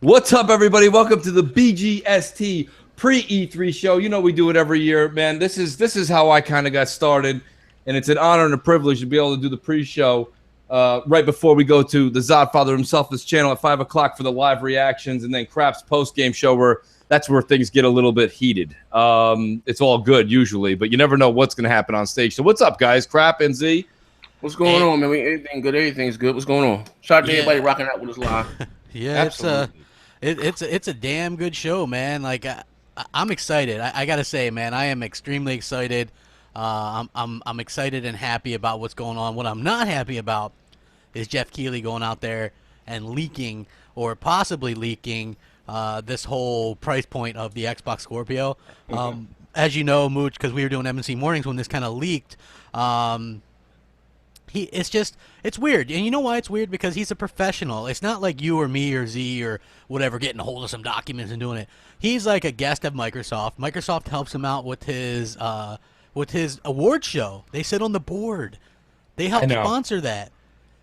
What's up, everybody? Welcome to the BGST pre-E3 show. You know we do it every year, man. This is how I kind of got started, and it's an honor and a privilege to be able to do the pre-show right before we go to the Zodfather himself's channel at 5 o'clock for the live reactions, and then Crap's post-game show where that's where things get a little bit heated. It's all good usually, but you never know what's going to happen on stage. So what's up, guys? Crap and Z. What's going on, man? Everything good? Everything's good. What's going on? Shout out to everybody rocking out with us live. It's a damn good show, man. Like I'm excited. I gotta say, man, I am extremely excited. I'm excited and happy about what's going on. What I'm not happy about is Jeff Keighley going out there and leaking or possibly leaking this whole price point of the Xbox Scorpio. As you know, Mooch, because we were doing MNC Mornings when this kind of leaked. It's weird. And you know why it's weird? Because he's a professional. It's not like you or me or Z or whatever getting a hold of some documents and doing it. He's like a guest of Microsoft. Microsoft helps him out with his award show. They sit on the board. They help sponsor that.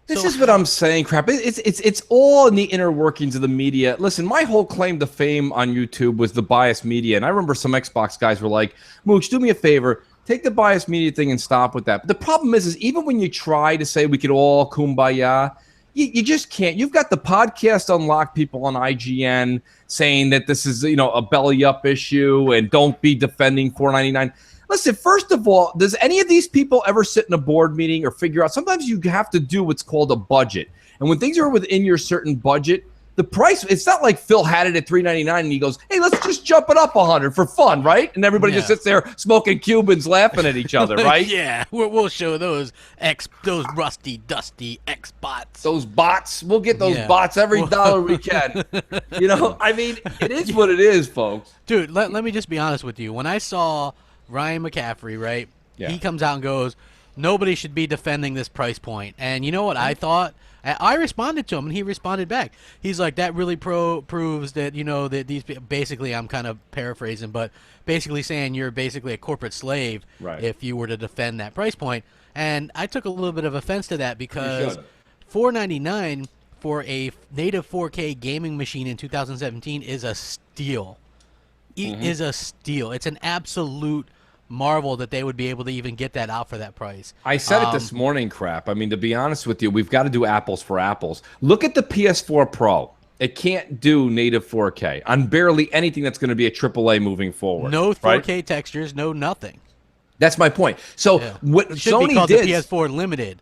This is what I'm saying, Crap. It's all in the inner workings of the media. Listen, my whole claim to fame on YouTube was the biased media. And I remember some Xbox guys were like, Mooch, do me a favor. Take the biased media thing and stop with that. But the problem is even when you try to say we could all kumbaya, you just can't. You've got the podcast Unlock people on IGN saying that this is, a belly up issue and don't be defending $4.99. Listen, first of all, does any of these people ever sit in a board meeting or figure out? Sometimes you have to do what's called a budget. And when things are within your certain budget, the price, it's not like Phil had it at $3.99 and he goes, hey, let's just jump it up 100 for fun, right? And everybody just sits there smoking Cubans laughing at each other, right? Yeah, we'll show those rusty, dusty X-bots. Those bots. We'll get those bots every dollar we can. I mean, it is what it is, folks. Dude, let me just be honest with you. When I saw Ryan McCaffrey, right, he comes out and goes, nobody should be defending this price point. And you know what I thought? I responded to him, and he responded back. He's like, that really proves that, that these basically, I'm kind of paraphrasing, but basically saying you're basically a corporate slave if you were to defend that price point. And I took a little bit of offense to that because $4.99 for a native 4K gaming machine in 2017 is a steal. It is a steal. It's an absolute marvel that they would be able to even get that out for that price. I said it this morning, Crap. I mean, to be honest with you, we've got to do apples for apples. Look at the PS4 Pro. It can't do native 4K on barely anything that's going to be a AAA moving forward. No 4K textures, no nothing. That's my point. So what Sony did, the PS4 Limited.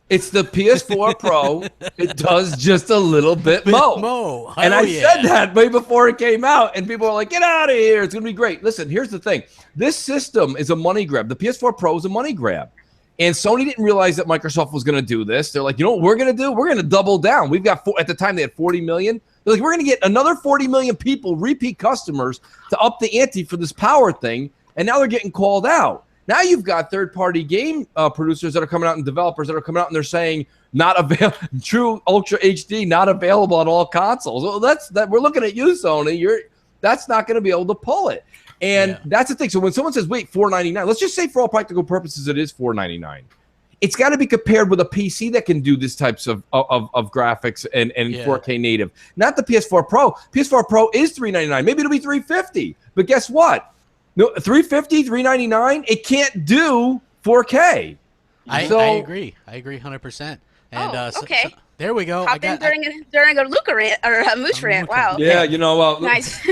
It's the PS4 Pro. It does just a little bit more. And I said that way before it came out, and people are like, get out of here. It's going to be great. Listen, here's the thing. This system is a money grab. The PS4 Pro is a money grab. And Sony didn't realize that Microsoft was going to do this. They're like, you know what we're going to do? We're going to double down. We've got, at the time, they had 40 million. They're like, we're going to get another 40 million people, repeat customers, to up the ante for this power thing. And now they're getting called out. Now you've got third-party game producers that are coming out and developers that are coming out and they're saying not available, true Ultra HD not available on all consoles. Well, that we're looking at you, Sony. That's not going to be able to pull it, and that's the thing. So when someone says, "Wait, $4.99," let's just say for all practical purposes it is $4.99. It's got to be compared with a PC that can do these types of graphics and 4K native, not the PS4 Pro. PS4 Pro is $3.99. Maybe it'll be $3.50, but guess what? No, $3.50, $3.99. It can't do 4K. I agree. I agree 100%. And okay. So there we go. Pop in during a Luca rant or a Mooch rant. Wow. Yeah, nice.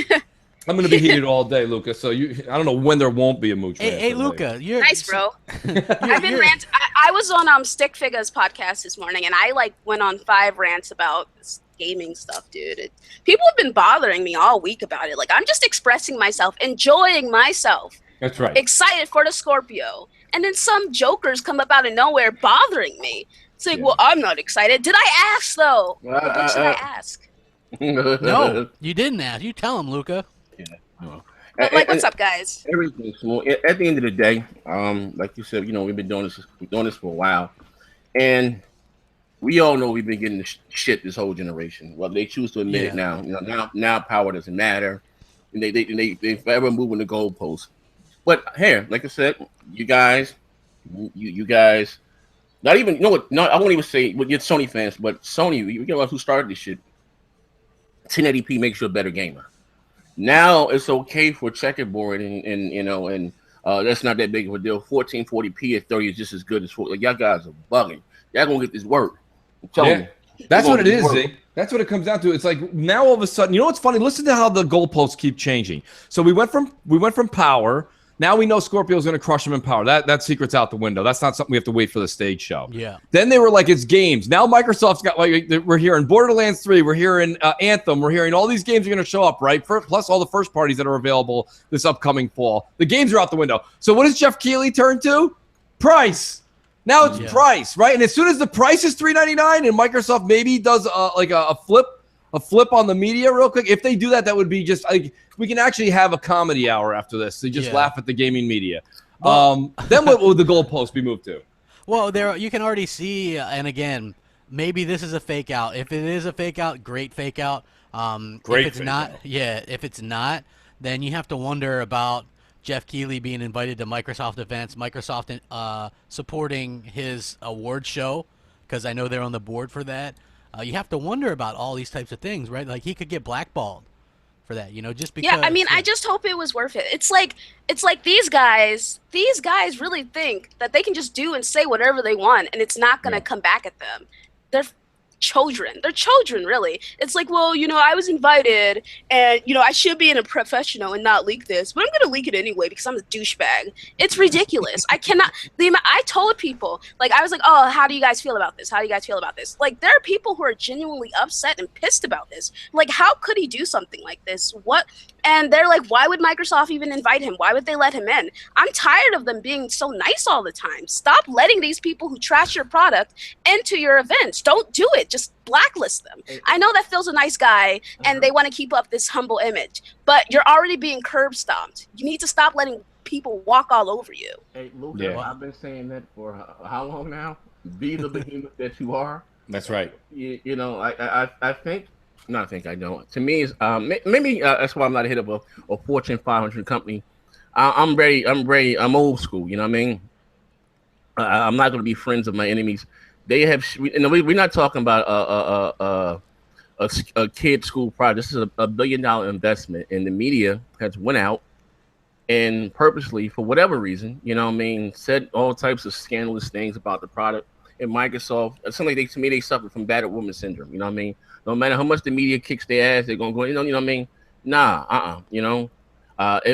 I'm going to be heated all day, Luca. So I don't know when there won't be a Mooch rant. Hey, Luca, you're nice, bro. I've been rant. I was on Stick Figures podcast this morning, and I went on 5 rants about this gaming stuff, dude. People have been bothering me all week about it. Like, I'm just expressing myself, enjoying myself. That's right. Excited for the Scorpio. And then some jokers come up out of nowhere bothering me. It's like, well, I'm not excited. Did I ask, though? What should I ask? No, you didn't ask. You tell him, Luca. Yeah. No. What's up, guys? Everything's small. At the end of the day, like you said, we've been doing this for a while. And we all know we've been getting the shit this whole generation. Well, they choose to admit it now. Now power doesn't matter, and they forever moving the goalposts. But here, like I said, you guys, not even I won't even say with your Sony fans, but Sony, you know who started this shit. 1080p makes you a better gamer. Now it's okay for checkerboard and that's not that big of a deal. 1440p at 30 is just as good as 4. Like, y'all guys are bugging. Y'all gonna get this work. I'm telling you. That's what it is, Z. That's what it comes down to. It's like now all of a sudden, you know what's funny? Listen to how the goalposts keep changing. So we went from power. Now we know Scorpio's going to crush him in power. That secret's out the window. That's not something we have to wait for the stage show. Yeah. Then they were like, it's games. Now Microsoft's got, like, we're hearing Borderlands 3. We're hearing Anthem. We're hearing all these games are going to show up, right? Plus all the first parties that are available this upcoming fall. The games are out the window. So what does Jeff Keighley turn to? Price. Now it's price, right? And as soon as the price is $3.99 and Microsoft maybe does a flip on the media real quick. If they do that, that would be just like we can actually have a comedy hour after this. They just laugh at the gaming media. Then what would the goalpost be moved to? Well, there you can already see, and again, maybe this is a fake out. If it is a fake out, great fake out. Great. If it's not, if it's not, then you have to wonder about Jeff Keighley being invited to Microsoft events, Microsoft supporting his award show, because I know they're on the board for that. You have to wonder about all these types of things, right? Like he could get blackballed for that, just because. Yeah, I mean, I just hope it was worth it. It's like these guys really think that they can just do and say whatever they want, and it's not going to come back at them. They're children. They're children, really. It's like, well, I was invited, and I should be in a professional and not leak this, but I'm gonna leak it anyway because I'm a douchebag. It's ridiculous. I cannot. I told people, like, I was like, oh, how do you guys feel about this? How do you guys feel about this? Like, there are people who are genuinely upset and pissed about this. Like, how could he do something like this? What? And they're like, why would Microsoft even invite him? Why would they let him in? I'm tired of them being so nice all the time. Stop letting these people who trash your product into your events. Don't do it. Just blacklist them. I know that Phil's a nice guy and they want to keep up this humble image, but you're already being curb stomped. You need to stop letting people walk all over you. Hey, Luca, I've been saying that for how long now? Be the behemoth that you are. That's right. I think. No, I think I don't. To me, maybe that's why I'm not a hit of a Fortune 500 company. I'm ready. I'm old school. You know what I mean? I'm not going to be friends of my enemies. They have. We're not talking about a kid school project. This is a $1 billion investment, and the media has went out and purposely, for whatever reason, said all types of scandalous things about the product. And Microsoft, something like to me, they suffer from battered woman syndrome. You know what I mean? No matter how much the media kicks their ass, they're gonna go. You know what I mean? Nah,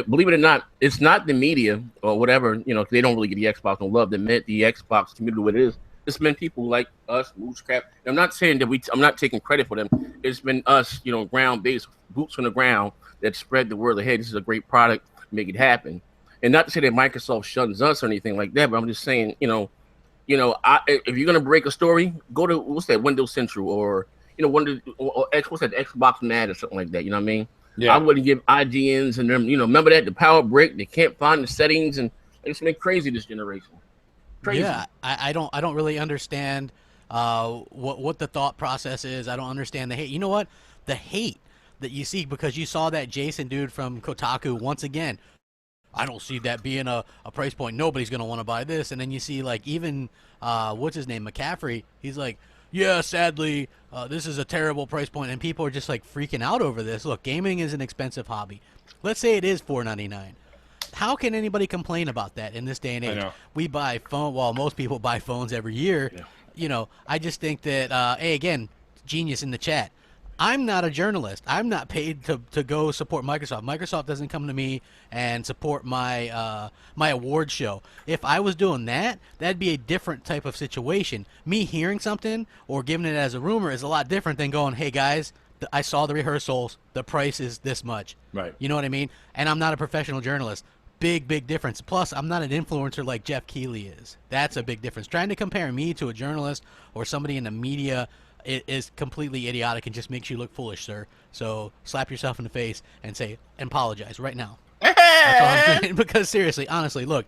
believe it or not, it's not the media or whatever. They don't really get the Xbox. Don't love to admit the Xbox community what it is. It's been people like us, Moose Crap. I'm not saying that I'm not taking credit for them. It's been us, ground-based, boots on the ground that spread the word ahead. This is a great product, make it happen. And not to say that Microsoft shuns us or anything like that, but I'm just saying, if you're gonna break a story, go to Windows Central or Xbox Mad or something like that. You know what I mean? Yeah. I wouldn't give IGNs and them. Remember that the power break, they can't find the settings, and it's been crazy this generation. Crazy. Yeah, I don't really understand what the thought process is. I don't understand the hate. You know what? The hate that you see because you saw that Jason dude from Kotaku once again. I don't see that being a price point. Nobody's going to want to buy this. And then you see, like, even, what's his name, McCaffrey, he's like, yeah, sadly, this is a terrible price point. And people are just, like, freaking out over this. Look, gaming is an expensive hobby. Let's say it is $4.99. How can anybody complain about that in this day and age? We buy most people buy phones every year. Yeah. I just think that, hey, again, genius in the chat. I'm not a journalist. I'm not paid to go support Microsoft. Microsoft doesn't come to me and support my my award show. If I was doing that, that'd be a different type of situation. Me hearing something or giving it as a rumor is a lot different than going, hey, guys, I saw the rehearsals. The price is this much. Right. You know what I mean? And I'm not a professional journalist. Big difference. Plus, I'm not an influencer like Jeff Keighley is. That's a big difference. Trying to compare me to a journalist or somebody in the media is completely idiotic and just makes you look foolish, sir. So slap yourself in the face and apologize right now. That's all I'm saying. Because seriously, honestly, look,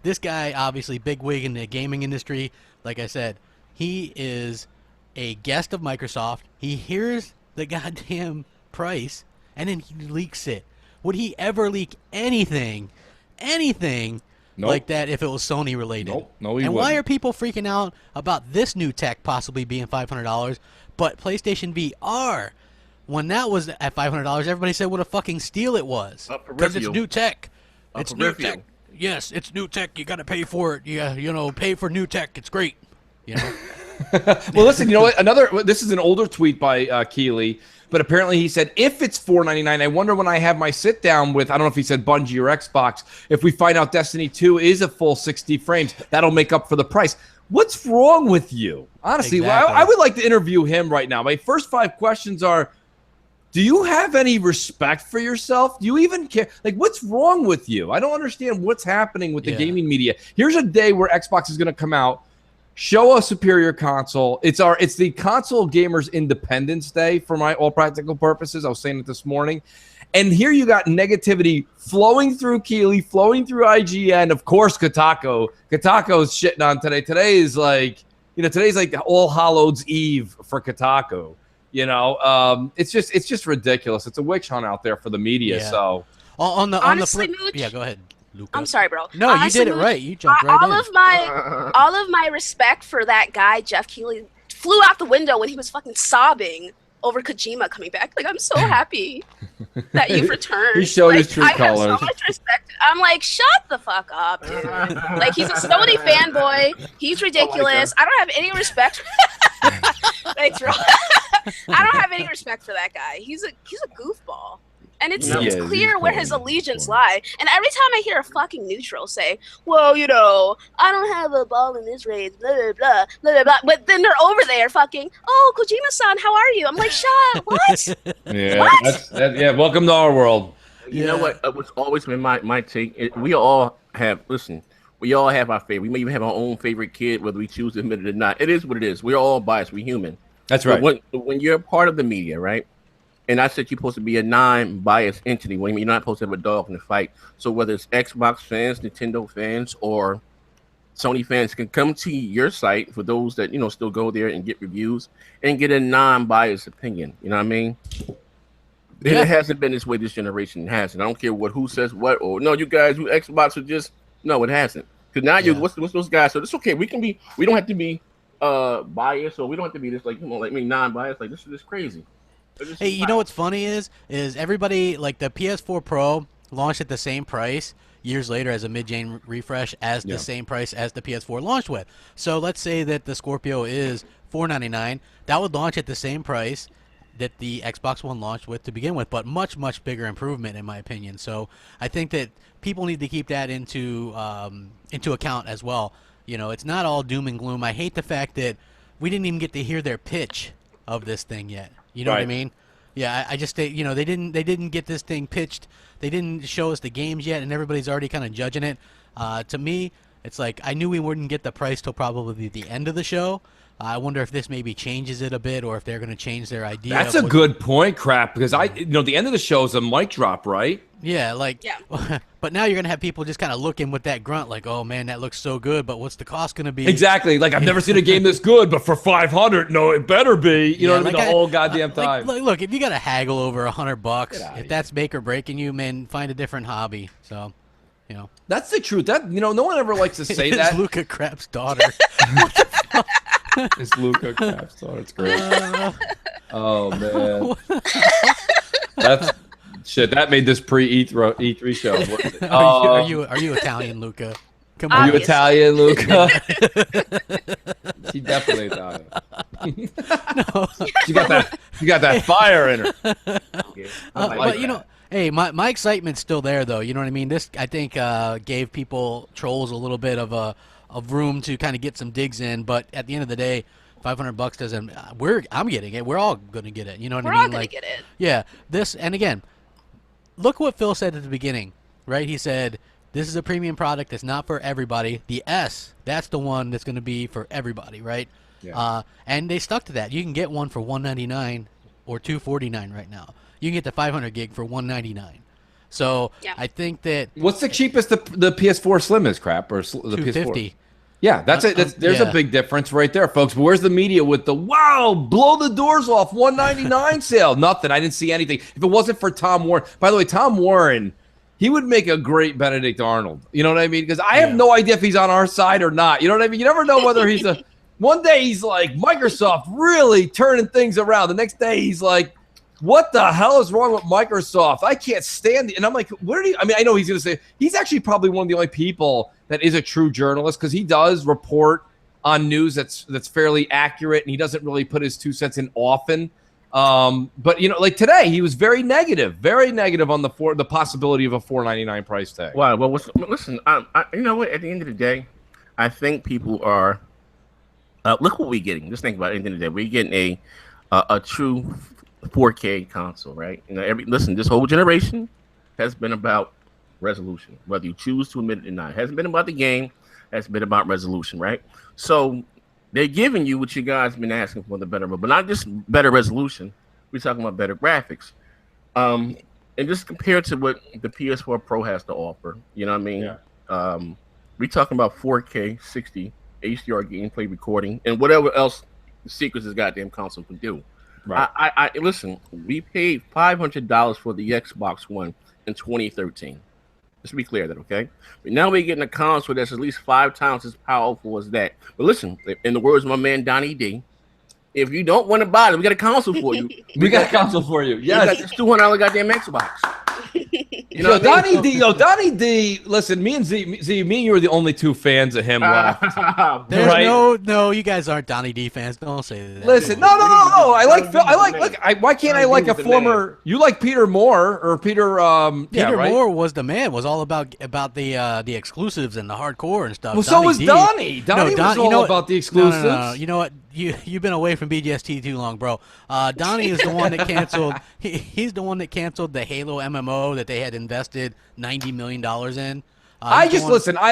this guy, obviously big wig in the gaming industry. Like I said, he is a guest of Microsoft. He hears the goddamn price and then he leaks it. Would he ever leak anything like that if it was Sony related? No, he wouldn't. Why are people freaking out about this new tech possibly being $500, but PlayStation VR when that was at $500, everybody said what a fucking steal it was because it's new tech. It's new tech. Yes, it's new tech. You got to pay for it. Yeah, pay for new tech. It's great. Well, listen, you know what? This is an older tweet by Keeley, but apparently he said, if it's $4.99, I wonder when I have my sit down with, I don't know if he said Bungie or Xbox, if we find out Destiny 2 is a full 60 frames, that'll make up for the price. What's wrong with you? Honestly, exactly. I would like to interview him right now. My first 5 questions are, do you have any respect for yourself? Do you even care? Like, what's wrong with you? I don't understand what's happening with the gaming media. Here's a day where Xbox is going to come out, show a superior console. It's the console gamers' Independence Day for all practical purposes. I was saying it this morning. And here you got negativity flowing through Keeley, flowing through IGN. Of course, Kotaku. Kotaku's shitting on today. Today's like All Hallows Eve for Kotaku. It's just ridiculous. It's a witch hunt out there for the media. Yeah. So on the flip, yeah, go ahead, Luca. I'm sorry, bro. No, honestly, you did it right. You jumped right in. All of my respect for that guy, Jeff Keighley, flew out the window when he was fucking sobbing over Kojima coming back. Like, I'm so happy that you've returned. He showed his true colors. I have so much respect. I'm like, shut the fuck up, dude. Like, he's a Sony fanboy. He's ridiculous. I don't have any respect. Thanks, bro. I don't have any respect for that guy. He's a goofball. And it's clear where his allegiance lie. And every time I hear a fucking neutral say, well, I don't have a ball in this race, blah, blah, blah, blah, blah, blah. But then they're over there fucking, oh, Kojima-san, how are you? I'm like, shut up, what? Yeah, what? Welcome to our world. You know what? What's always been my take, we all have our favorite. We may even have our own favorite kid, whether we choose to admit it or not. It is what it is. We're all biased. We're human. That's right. But when you're a part of the media, right? And I said you're supposed to be a non-biased entity. You're not supposed to have a dog in the fight. So whether it's Xbox fans, Nintendo fans, or Sony fans can come to your site for those that still go there and get reviews and get a non-biased opinion. You know what I mean? Yeah. It hasn't been this way this generation. It hasn't. I don't care who says what or no, you guys, you Xbox are just no, it hasn't. Because now what's those guys? So it's okay. We don't have to be biased, or we don't have to be this non-biased. Like this is just crazy. Hey, you know what's funny is everybody, like, the PS4 Pro launched at the same price years later as a mid-gen refresh as the same price as the PS4 launched with. So let's say that the Scorpio is $499. That would launch at the same price that the Xbox One launched with to begin with, but much, much bigger improvement in my opinion. So I think that people need to keep that into account as well. It's not all doom and gloom. I hate the fact that we didn't even get to hear their pitch of this thing yet. You know what I mean? Yeah, I just they didn't get this thing pitched. They didn't show us the games yet, and everybody's already kind of judging it. To me, it's like I knew we wouldn't get the price till probably the end of the show. I wonder if this maybe changes it a bit, or if they're going to change their idea. That's a good point, Crap, because the end of the show is a mic drop, right? Yeah, but now you're going to have people just kind of looking with that grunt like, oh, man, that looks so good, but what's the cost going to be? Exactly. Like, I've never seen a game this good, but for $500, no, it better be. You know what I mean? The whole goddamn time. Look, if you got to haggle over $100, if that's make or breaking you, man, find a different hobby. So, That's the truth. That no one ever likes to say that. It's Luca Crap's daughter. What the fuck? It's Luca Crap's daughter. It's great. Oh, man. That's... Shit, that made this pre-E3 show. Are you Italian, Luca? Come on. Are you Italian, Luca? She's definitely Italian. No. She got that fire in her. But hey, my excitement's still there though. You know what I mean? This I think gave people trolls a little bit of room to kind of get some digs in. But at the end of the day, $500 doesn't. I'm getting it. We're all gonna get it. You know what I mean? We're all gonna get it. Yeah. And again. Look what Phil said at the beginning, right? He said, this is a premium product that's not for everybody. The S, that's the one that's going to be for everybody, right? Yeah. And they stuck to that. You can get one for $199 or $249 right now. You can get the 500 gig for $199. So I think that... What's the cheapest the PS4 Slim is, Crap? Or the $250. PS4? Yeah, there's a big difference right there, folks. But where's the media with the, wow, blow the doors off, $199 sale? Nothing. I didn't see anything. If it wasn't for Tom Warren. By the way, Tom Warren, he would make a great Benedict Arnold. You know what I mean? Because I have no idea if he's on our side or not. You know what I mean? You never know whether he's one day he's like, Microsoft really turning things around. The next day he's like, what the hell is wrong with Microsoft? I can't stand it. And I'm like, where do you, I mean, I know he's going to say, he's actually probably one of the only people that is a true journalist because he does report on news that's fairly accurate, and he doesn't really put his 2 cents in often. But you know, like today, he was very negative on the possibility of a $4.99 price tag. Well, listen, you know what? At the end of the day, I think people are. Look what we're getting. Just think about it. At the end of the day, we're getting a true 4K console, right? You know, listen, this whole generation has been about resolution, whether you choose to admit it or not. It hasn't been about the game. It's been about resolution, right? So they're giving you what you guys have been asking for, the better, but not just better resolution. We're talking about better graphics. And just compared to what the PS4 Pro has to offer, you know what I mean? Yeah. We're talking about 4K, 60, HDR gameplay recording, and whatever else the secrets this goddamn console can do. Right. I listen, we paid $500 for the Xbox One in 2013. Just to be clear that, okay? But now we're getting a console that's at least 5 times as powerful as that. But listen, in the words of my man Donnie D, if you don't want to buy it, we got a console for you. we got a console for you. Yes. We got this $200 goddamn Xbox. You know, Donnie D, listen, me and Z, me and you are the only 2 fans of him left. There's right? no, you guys aren't Donnie D fans. Don't say that. Listen, no. I like Phil. Why can't I like a former? You like Peter Moore or Peter? Peter Moore was the man. Was all about the exclusives and the hardcore and stuff. Well, so was Donnie. Donnie was all about the exclusives. No. You know what? You've been away from BGST too long, bro. Donnie is the one that canceled. He's the one that canceled the Halo MMO that they had invested $90 million in. I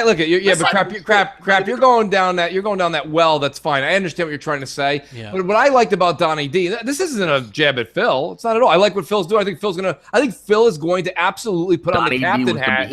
look at you. Yeah, but crap. You're going down that well. That's fine. I understand what you're trying to say. Yeah. But what I liked about Donnie D, this isn't a jab at Phil. It's not at all. I like what Phil's doing. I think Phil is going to absolutely put on the captain hat.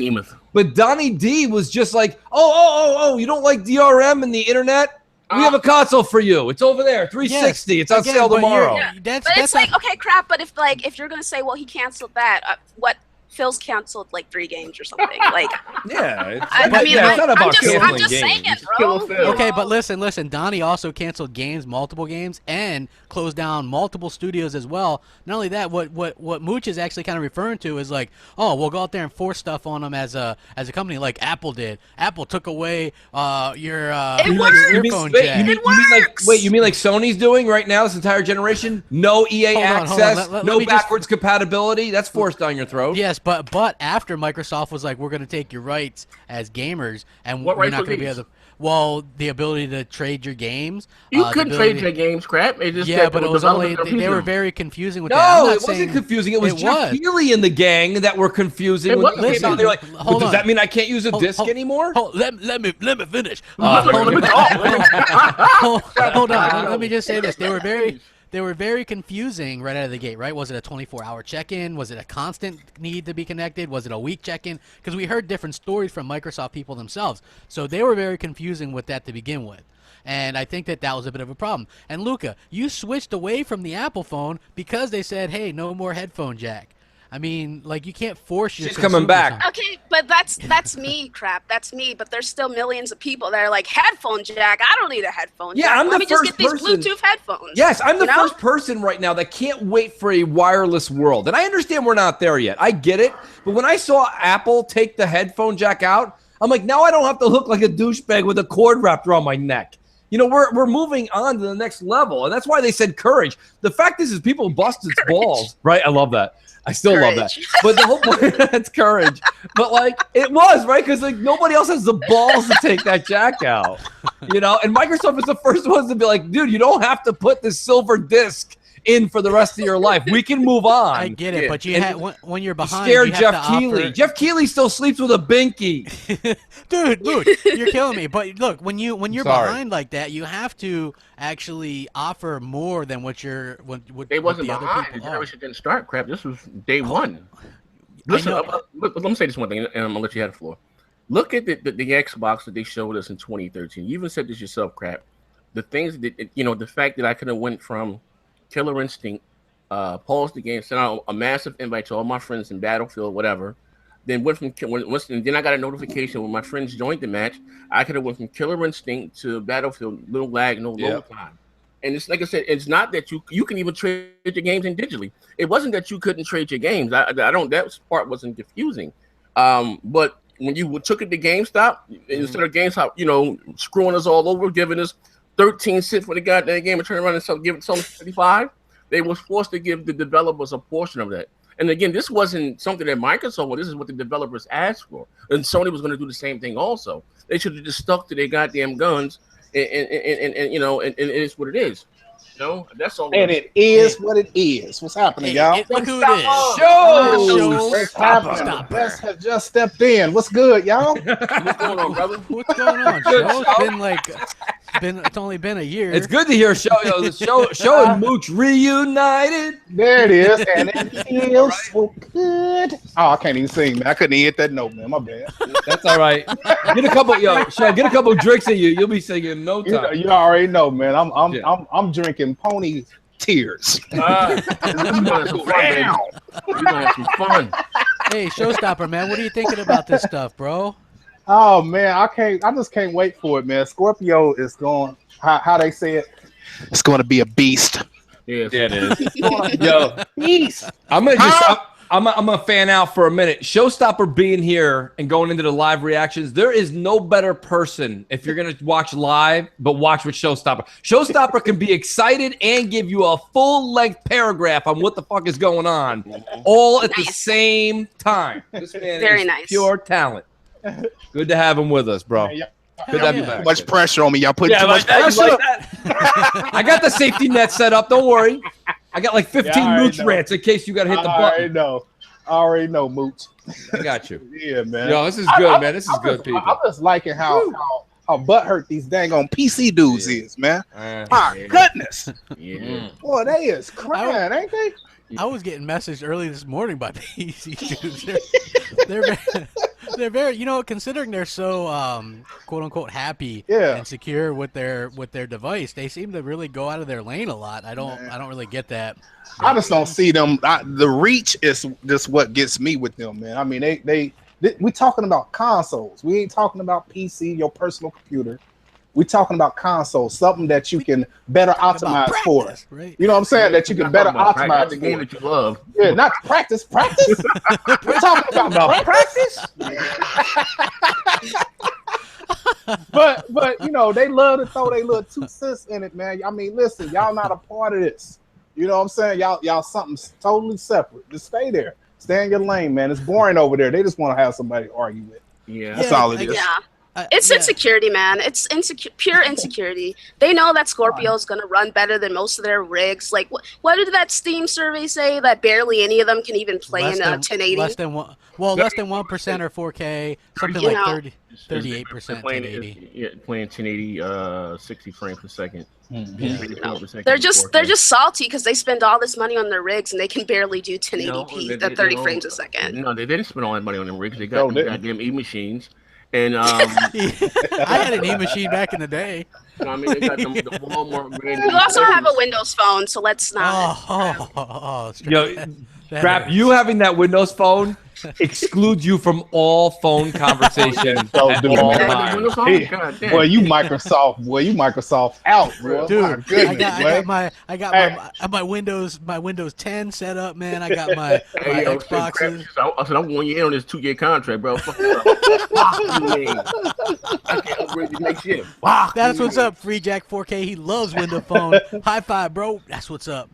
But Donnie D was just like, oh, you don't like DRM and the internet? We have a console for you. It's over there, 360. Yes, it's on sale tomorrow. But it's like, okay, crap. But if you're gonna say, well, he canceled that, what? Phil's canceled like 3 games or something. Like, yeah, it's not about I'm just saying it, bro. Okay, but listen. Donnie also canceled multiple games, and closed down multiple studios as well. Not only that, what Mooch is actually kind of referring to is like, oh, we'll go out there and force stuff on them as a company, like Apple did. Apple took away your earphone jack. You mean like Sony's doing right now? This entire generation, no EA access, no backwards compatibility. That's forced down your throat. Yes. But after Microsoft was like, we're going to take your rights as gamers, and we're not going to be able to. Well, the ability to trade your games. You couldn't trade your games, crap. It just but it was only they were very confusing with that. No, it wasn't confusing. It was Jeff Keighley and the gang that were confusing. They're like, does that mean I can't use a disc anymore? Let me finish. Hold on. Let me just say this. They were very confusing right out of the gate, right? Was it a 24-hour check-in? Was it a constant need to be connected? Was it a week check-in? Because we heard different stories from Microsoft people themselves. So they were very confusing with that to begin with. And I think that was a bit of a problem. And Luca, you switched away from the Apple phone because they said, hey, no more headphone jack. I mean, like, you can't force your. She's coming back. Okay, but that's me, crap. That's me. But there's still millions of people that are like, headphone jack. I don't need a headphone jack. Let me just get these Bluetooth headphones. Yes, I'm the first person right now that can't wait for a wireless world. And I understand we're not there yet. I get it. But when I saw Apple take the headphone jack out, I'm like, now I don't have to look like a douchebag with a cord wrapped around my neck. You know, we're moving on to the next level. And that's why they said courage. The fact is people busted its balls. Right? I love that. I still love that. But the whole point, that's courage. But, like, it was, right? Because, like, nobody else has the balls to take that jack out. You know? And Microsoft is the first ones to be like, dude, you don't have to put this silver disc in for the rest of your life. We can move on. I get it, but when you're behind, you scared Jeff Keighley. Jeff Keighley still sleeps with a binky. Dude, you're killing me. But look, when you're behind like that, you have to actually offer more than what you're. They wasn't the behind. Other people the generation didn't start. Crap, this was day one. Listen, let me say this one thing, and I'm gonna let you have the floor. Look at the Xbox that they showed us in 2013. You even said this yourself, crap. The things that the fact that I could have went from Killer Instinct, paused the game, sent out a massive invite to all my friends in Battlefield, whatever. Then then I got a notification when my friends joined the match. I could have went from Killer Instinct to Battlefield, little lag, no load time. And it's like I said, it's not that you can even trade your games in digitally. It wasn't that you couldn't trade your games. I don't. That part wasn't confusing. But when you took it to GameStop, instead of GameStop, screwing us all over, giving us 13 cents for the goddamn game and turn around and give it some 35, they was forced to give the developers a portion of that. And again, this wasn't something that Microsoft wanted. This is what the developers asked for. And Sony was going to do the same thing also. They should have just stuck to their goddamn guns and it's what it is. That's all. And it is what it is. What's happening, y'all? Look who it is. What's happening? Wes has just stepped in. What's good, y'all? What's going on, brother? What's going on, Show? It's only been a year. It's good to hear Show and Mooch reunited. There it is, and it feels so good. Oh, I can't even sing, man. I couldn't even hit that note, man. My bad. That's all right. Get a couple drinks in you. You'll be singing in no time. You already know, man. I'm drinking pony tears. We're gonna have some fun. Hey, Showstopper, man, what are you thinking about this stuff, bro? Oh man, I just can't wait for it, man. Scorpio is going. How they say it? It's going to be a beast. Yes. Yeah, it is. Yo, beast. I'm gonna fan out for a minute. Showstopper being here and going into the live reactions. There is no better person if you're gonna watch live, but watch with Showstopper. Showstopper can be excited and give you a full-length paragraph on what the fuck is going on, all at the same time. This man is pure talent. Good to have him with us, bro. Good to have you back. Too much pressure on me. Y'all put too much pressure. I got the safety net set up. Don't worry. I got like 15 Mooch rants in case you got to hit the button. I already know, Mooch. I got you. Yeah, man. Yo, this is good, man. This is good, people. I'm just liking how butthurt these dang on PC dudes is, man. My goodness. Yeah. Boy, they is crying, ain't they? I was getting messaged early this morning by PC dudes. They're very, considering they're so quote unquote happy and secure with their device, they seem to really go out of their lane a lot. I don't really get that. I just don't see them. The reach is just what gets me with them, man. I mean, we talking about consoles. We ain't talking about PC, your personal computer. We talking about consoles, something that you can better optimize for. Right? You know what I'm saying? That you can better optimize the game that you love. Yeah, not practice. Practice. We're talking about practice. but they love to throw their little 2 cents in it, man. I mean, listen, y'all not a part of this. You know what I'm saying? Y'all something totally separate. Just stay there. Stay in your lane, man. It's boring over there. They just want to have somebody to argue with. Yeah, that's all it is. Yeah. It's insecurity, man. It's pure insecurity. They know that Scorpio is going to run better than most of their rigs. Like, what did that Steam survey say? That barely any of them can even play in 1080? Less than 1% or 4K, something like 38% 1080. Yeah, playing 1080, 60 frames per second. They're just salty because they spend all this money on their rigs and they can barely do 1080p at 30 frames a second. No, they didn't spend all that money on them rigs. They got goddamn E-machines. And I had an E-machine back in the day. I mean, they got the Walmart brand. You also have a Windows phone, so let's not. Yo, crap! You having that Windows phone excludes you from all phone conversation. Well, you Microsoft out, bro. Dude, I got my Windows 10 set up, man. I got my Xboxes. I said I'm 1 year on this 2-year contract, bro. Fuck you, I can't upgrade you next year. That's what's up, Free Jack 4K. He loves Windows Phone. High five, bro. That's what's up.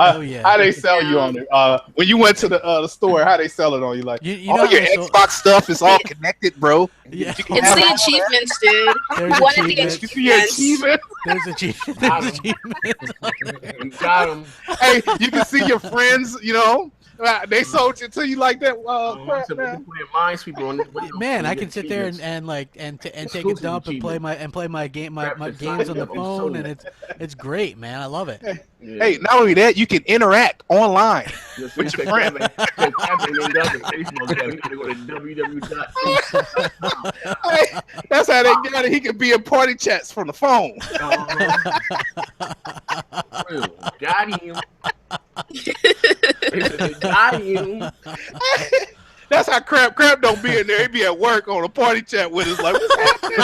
Oh yeah. How they sell you on it? When you went to the store, how they sell it on you? Like you all your Xbox stuff is all connected, bro. Yeah. It's the achievements, dude. One of the achievements. There's achievements. Got him. Hey, you can see your friends, they sold it to you like that. Man, I can sit there and take a dump and play my games on the phone, and it's great, man. I love it. Hey, not only that, you can interact online with your friend. That's how they got it. He can be in party chats from the phone. Got him. Got him. That's how Crap don't be in there. He be at work on a party chat with us. Like, what's happening?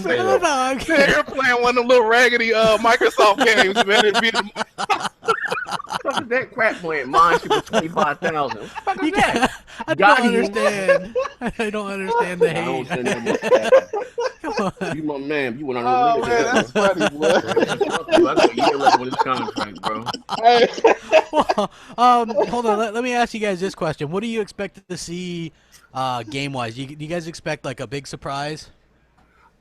They're playing one of them little raggedy Microsoft games, man. It'd be What is that crap playing? Mine should be 25,000. I don't understand. I don't understand the hate. I don't send that. You my man. You went on a man, that's funny, boy. I got a year left on this contract, bro. Well, hold on. Let me ask you guys this question. What do you expect to see game-wise? Do you guys expect like a big surprise?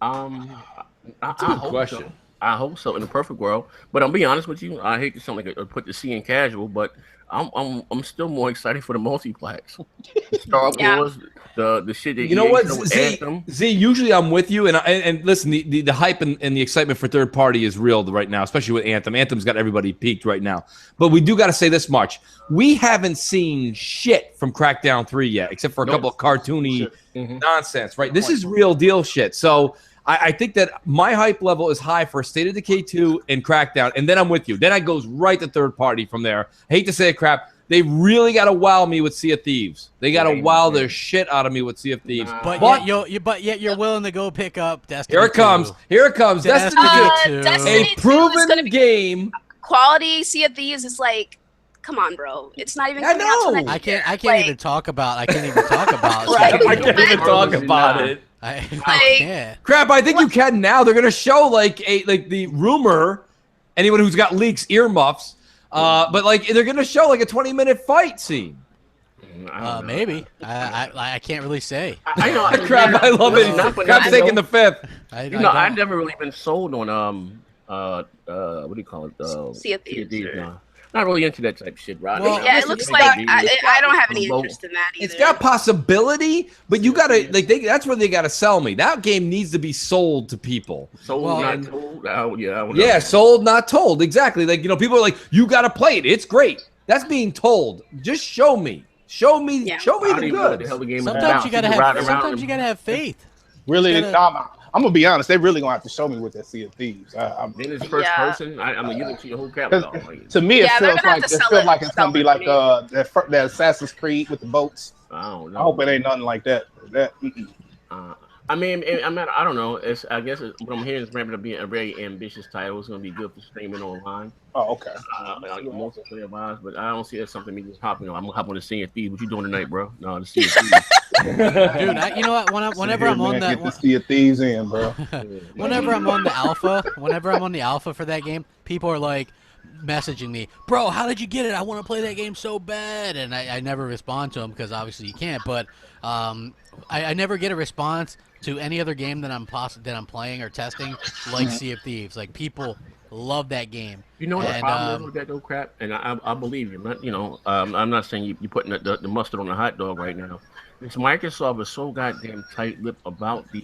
That's a good question. So. I hope so in the perfect world. But I'll be honest with you. I hate to sound like put the C in casual, but I'm still more excited for the multiplex. Star Wars, the shit that you know what, Z. Usually I'm with you, and listen, the hype and the excitement for third party is real right now, especially with Anthem. Anthem's got everybody peaked right now. But we do got to say this much: we haven't seen shit from Crackdown 3 yet, except for a couple of cartoony nonsense. Right? This is real deal shit. So. I think that my hype level is high for State of Decay 2 and Crackdown, and then I'm with you. Then I goes right to third party from there. I hate to say it, crap. They really got to wow me with Sea of Thieves. They got to wow the shit out of me with Sea of Thieves. But yet you're willing to go pick up Destiny 2. Here it comes. Destiny 2. A proven game. Quality Sea of Thieves is like, come on, bro. It's not even. I know. I can't even talk about. I can't even talk about. Right. I can't even talk about it. I can't. Crap, I think you can now. They're gonna show like the rumor. Anyone who's got leaks, earmuffs. But like they're gonna show like a 20-minute fight scene. Maybe. I can't really say. I know. Crap, I love it. Crap's taking the fifth. I've never really been sold on what do you call it? Sea of Thieves. Not really into that type of shit, right? Well, yeah, it looks like I don't have any interest in that either. It's got possibility, but you gotta that's where they gotta sell me. That game needs to be sold to people. Sold, not told. Yeah, sold, not told. Exactly. Like people are like, you gotta play it. It's great. That's being told. Just show me. Show me the good. Sometimes you gotta have faith. Really, I'm gonna be honest. They really gonna have to show me what that Sea of Thieves. Then it's first person. I'm gonna give it to your whole catalog. To me, it feels like it's gonna be like that Assassin's Creed with the boats. I don't know. I hope it ain't nothing like that. I mean, I don't know. I guess what I'm hearing is ramping up being a very ambitious title. It's gonna be good for streaming online. Oh, okay. Most of the vibes, but I don't see it as something me just hopping on. I'm gonna hop on the Sea of Thieves. What you doing tonight, bro? No, the Sea of Thieves. Dude, you know what? Whenever I'm on that, get the Sea of Thieves in, bro. Whenever I'm on the alpha for that game, people are like messaging me, bro, how did you get it? I want to play that game so bad, and I never respond to them because obviously you can't. But I never get a response to any other game that I'm playing or testing like Sea of Thieves. Like people love that game. You know what the problem is with that though, crap? And I believe you. I'm not saying you putting the mustard on the hot dog right now. It's Microsoft is so goddamn tight-lipped about their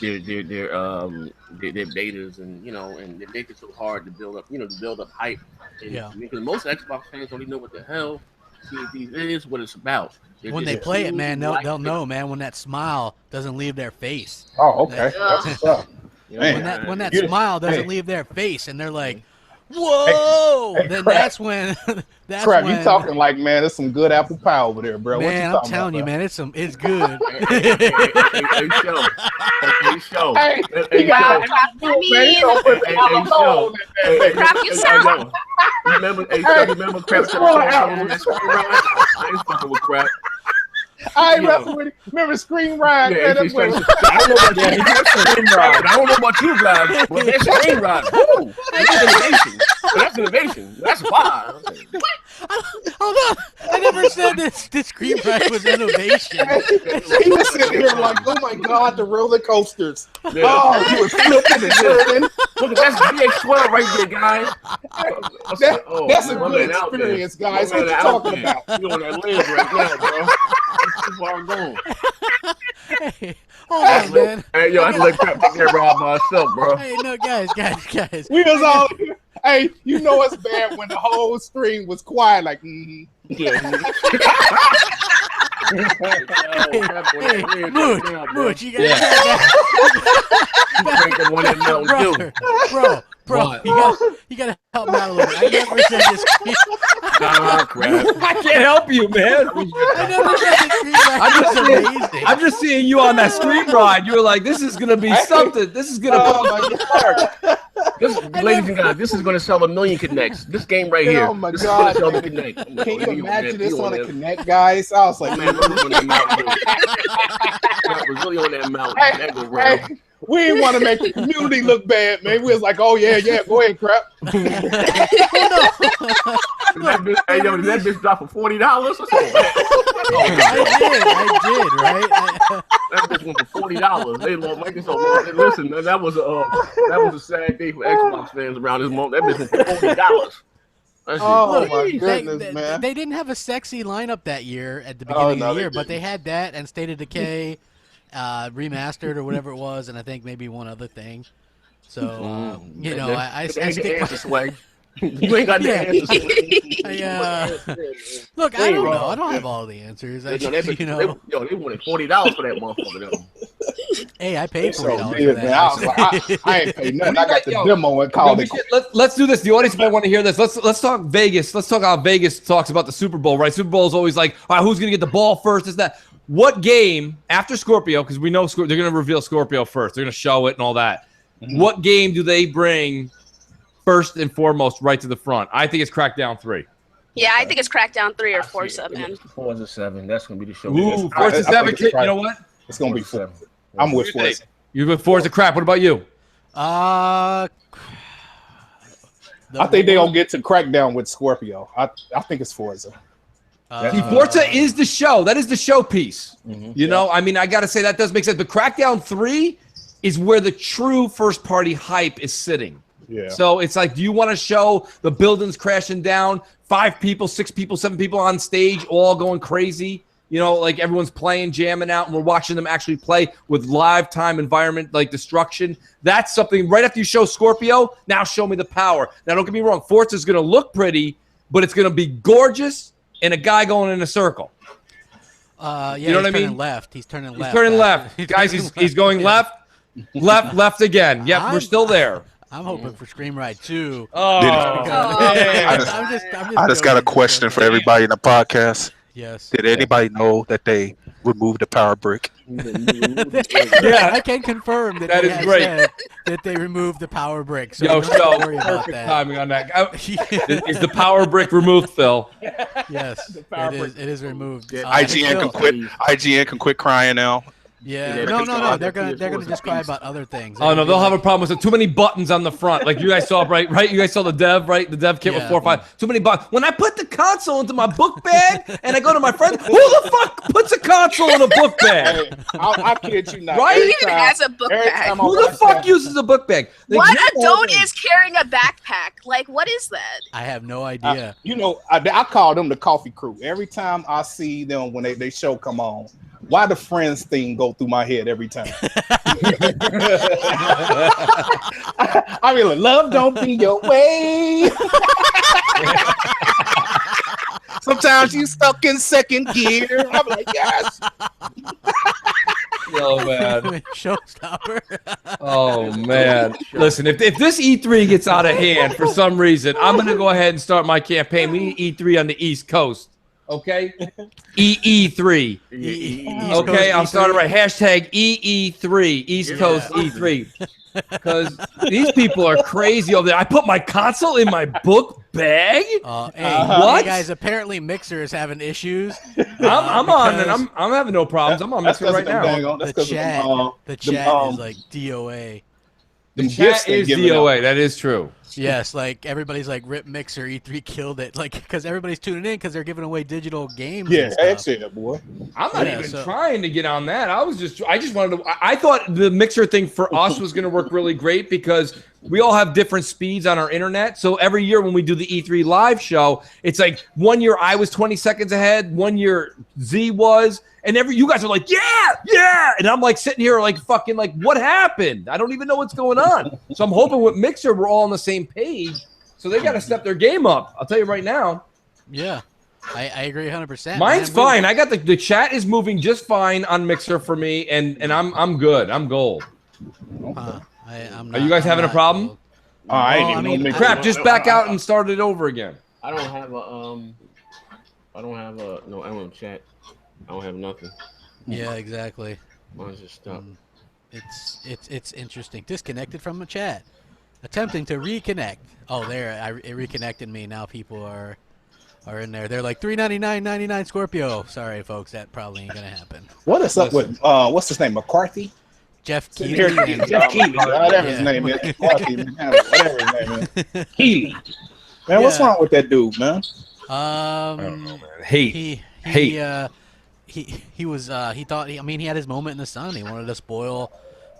betas, and and they make it so hard to build up hype. And, because most Xbox fans don't even know what the hell it is, what it's about. When they play it, man, they'll know, man. When that smile doesn't leave their face. Oh, okay. That's what's up. When that smile doesn't leave their face, and they're like, "Whoa!" Then that's when. Crap, you talking like, man? There's some good apple pie over there, bro. Man, I'm telling you, man, it's good. Show. Hey, crap, you sound. Remember crap? I ain't fucking with crap. I ain't messing with it. Remember Screen Ride? I don't know about you guys, but that's Screen Ride. Woo! That's innovation. That's fire. Hold on. I never said this Screen Ride was innovation. He was sitting here like, oh my God, the roller coasters. Yeah. Oh, he was flipping and turning. Look, that's VH12 right there, guys. That's a good experience, guys. What you talking about? You on that ledge right now, bro. That's where I'm going. Hey, hold on, man. Hey, yo, I can let crap take care of myself, bro. Hey, no, guys. We was all here. Hey, you know it's bad when the whole stream was quiet, like, Yeah. Mooch, you gotta Bro, you gotta help me out a little bit. I never said this. I can't help you, man. I'm just seeing you on that stream ride. You were like, this is gonna be something. This is gonna ladies and guys, this is gonna sell 1 million connects. This game right here. Oh my God! Can you imagine this on a Connect, guys? I was like, man, was really on that mountain. We didn't want to make the community look bad, man. We was like, oh yeah, go ahead, crap. Hey, yo, did that bitch drop for $40? I did, right? That bitch went for $40. They love like so. Listen, man, that was a sad day for Xbox fans around this moment. That bitch went for $40. Oh my goodness, man! They didn't have a sexy lineup that year at the beginning of the year, but they had that and State of Decay. Remastered or whatever it was, and I think maybe one other thing. So you know, I stick answer swag. You ain't got the answers. Look, I don't know. I don't have all the answers. They wanted $40 for that motherfucker. Though. Hey, I paid $40 for that. Man. I was like, I ain't paid nothing. I got the demo and called it. Let's do this. The audience might want to hear this. Let's talk Vegas. Let's talk how Vegas talks about the Super Bowl, right? Super Bowl is always like, all right, who's gonna get the ball first? Is that what game after Scorpio? Because we know they're gonna reveal Scorpio first. They're gonna show it and all that. Mm-hmm. What game do they bring first and foremost right to the front? I think it's Crackdown 3. Yeah, I think it's Crackdown 3 or Forza, man. Forza 7. That's gonna be the show. Ooh, Forza 7. You know what? It's gonna be 7. I'm with Forza. You with Forza crap. What about you? I think they're gonna get to Crackdown with Scorpio. I think it's Forza. Forza is the show. That is the showpiece. Mm-hmm. You know, I mean, I got to say that does make sense. But Crackdown 3 is where the true first-party hype is sitting. Yeah. So it's like, do you want to show the buildings crashing down, 5 people, 6 people, 7 people on stage, all going crazy? You know, like everyone's playing, jamming out, and we're watching them actually play with live time environment, like destruction. That's something right after you show Scorpio, now show me the power. Now, don't get me wrong. Forza's going to look pretty, but it's going to be gorgeous. And a guy going in a circle. Yeah, you know what I mean? He's turning left. He's turning left. Guys, he's going left, left again. Yep, we're still there. I'm hoping for Scream Ride 2. I just got a question for everybody in the podcast. Yes. Did anybody know that they removed the power brick? Yeah, I can confirm that is great. That they removed the power brick. So don't worry about that. Timing on that. Is the power brick removed, Phil? Yes, it is removed. IGN can quit crying now. Yeah, no. They're gonna just cry about other things. Oh no, they'll have a problem with too many buttons on the front. Like you guys saw, right? You guys saw the dev, right? The dev kit with 4 or 5. Too many buttons. When I put the console into my book bag and I go to my friend, who the fuck puts a console in a book bag? I kid you not. Right? Who even has a book bag? Who the fuck uses a book bag? What adult is carrying a backpack? Like, what is that? I have no idea. I call them the coffee crew. Every time I see them when they show come on, why the Friends thing go through my head every time? I mean, like, love don't be your way. Sometimes you stuck in second gear. I'm like, yes. Oh man, showstopper. Oh man, listen, if this E3 gets out of hand for some reason, I'm gonna go ahead and start my campaign. We need E3 on the East Coast. Okay, EE3. Okay, I'm starting right. Hashtag EE3, East Coast E3. Because these people are crazy over there. I put my console in my book bag. What? Hey guys, apparently Mixer is having issues. I'm on, and I'm having no problems. I'm on Mixer right now. The chat is like DOA. The chat is DOA. That is true. Yes, like everybody's like rip Mixer, E3 killed it, like because everybody's tuning in because they're giving away digital games. Yeah, that's it, boy. I'm not even trying to get on that. I just wanted to. I thought the Mixer thing for us was going to work really great because we all have different speeds on our internet. So every year when we do the E3 live show, it's like 1 year I was 20 seconds ahead, 1 year Z was. And you guys are like, yeah. And I'm like sitting here like fucking like, what happened? I don't even know what's going on. So I'm hoping with Mixer, we're all on the same page. So they got to step their game up. I'll tell you right now. Yeah, I agree 100%. Mine's fine. I got the chat is moving just fine on Mixer for me. And I'm good. I'm gold. I'm not, are you guys having a problem? I mean, crap, just back out and start it over again. I don't have a no. I don't chat. I don't have nothing. Yeah, exactly. Mine's just stuck. It's interesting. Disconnected from the chat. Attempting to reconnect. Oh, there. It reconnected me. Now people are in there. They're like $399.99 Scorpio. Sorry, folks. That probably ain't gonna happen. What is up with what's his name? McCarthy? Jeff Keighley. Jeff Keighley. Whatever his name is. McCarthy, whatever his name is. Keighley. Man, what's wrong with that dude, man? I don't know, man. Hate. He thought he had his moment in the sun. He wanted to spoil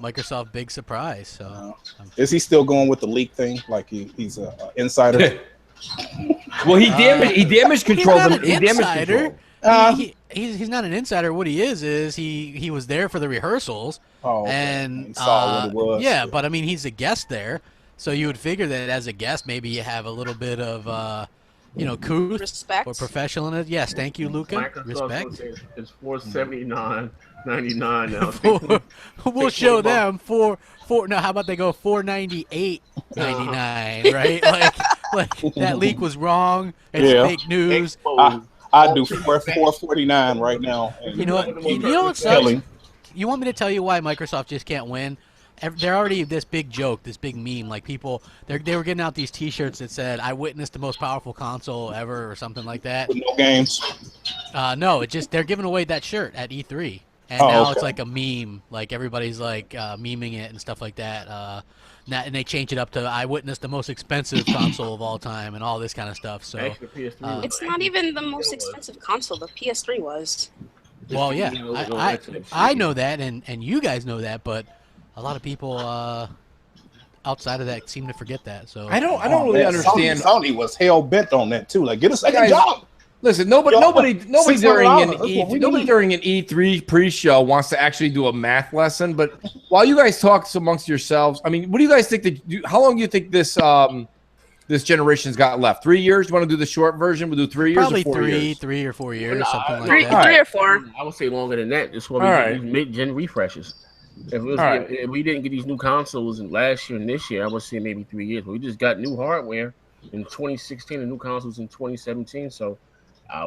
Microsoft big surprise. So is he still going with the leak thing? Like he's an insider? Well, he damaged control. He damaged control. He's not an insider. What he is he was there for the rehearsals. Oh, okay. And he saw what it was. Yeah, but I mean he's a guest there, so you would figure that as a guest maybe you have a little bit of couth Respect or professionalism. Yes, thank you, Luca. Respect. It's $479.99 now. We'll show them four. No, how about they go $498.99? Right? like that leak was wrong. It's fake news. I do $449 right now. You know what? You know what sucks? You want me to tell you why Microsoft just can't win? They're already this big joke, this big meme. Like people, they were getting out these T-shirts that said, "I witnessed the most powerful console ever" or something like that. With no games. No, it just they're giving away that shirt at E3, and now it's like a meme. Like everybody's like memeing it and stuff like that. And they change it up to "I witnessed the most expensive console of all time" and all this kind of stuff. So it's not even the most expensive console. The PS3 was. Well, yeah, I know that, and you guys know that, but a lot of people outside of that seem to forget that. So I don't really understand. Sony was hell bent on that too. Like, get a second job. Listen, nobody during an E3 pre-show wants to actually do a math lesson. But while you guys talk amongst yourselves, I mean, what do you guys think? How long do you think this generation's got left? 3 years? You want to do the short version? We'll do 3 years. Probably or 4 years? 3 or 4 years, something like that. 3 or 4. I would say longer than that. Just what we mid-gen refreshes. If we didn't get these new consoles last year and this year, I would say maybe 3 years. But we just got new hardware in 2016 and new consoles in 2017. So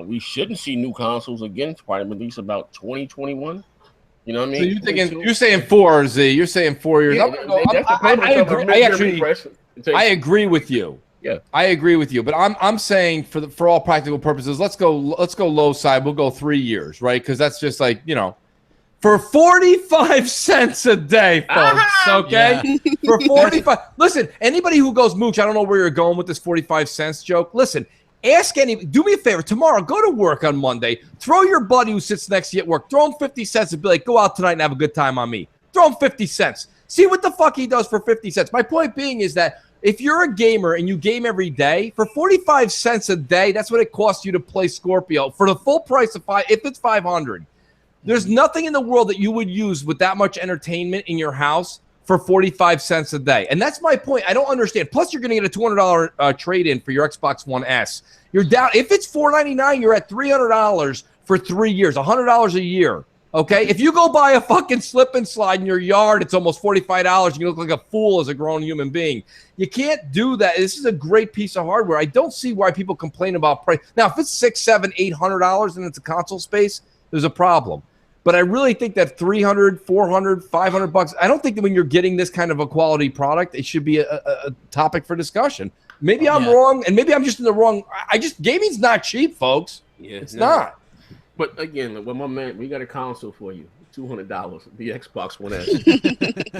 we shouldn't see new consoles again, probably at least about 2021. You know what I mean? So you're saying 4, Z. You're saying 4 years. Yeah, I agree with you. Yeah, I agree with you. But I'm saying for all practical purposes, let's go low side. We'll go 3 years, right? Because that's just like for 45 cents a day, folks. Okay, yeah. For 45. Listen, anybody who goes mooch, I don't know where you're going with this 45 cents joke. Listen. Do me a favor tomorrow. Go to work on Monday. Throw your buddy who sits next to you at work. Throw him 50 cents and be like, "Go out tonight and have a good time on me." Throw him 50 cents. See what the fuck he does for 50 cents. My point being is that if you're a gamer and you game every day for 45 cents a day, that's what it costs you to play Scorpio for the full price of if it's 500. There's nothing in the world that you would use with that much entertainment in your house for 45 cents a day. And that's my point. I don't understand. Plus, you're going to get a $200 trade-in for your Xbox One S. You're down. If it's $499, you're at $300 for 3 years, $100 a year. Okay? If you go buy a fucking slip and slide in your yard, it's almost $45 and you look like a fool as a grown human being. You can't do that. This is a great piece of hardware. I don't see why people complain about price. Now, if it's $600, $700, $800 and it's a console space, there's a problem. But I really think that $300, $400, $500, I don't think that when you're getting this kind of a quality product, it should be a topic for discussion. Maybe I'm wrong, and maybe I'm just in the wrong. Gaming's not cheap, folks. Yeah, it's not. But again, well, my man, we got a console for you. $200, the Xbox One S.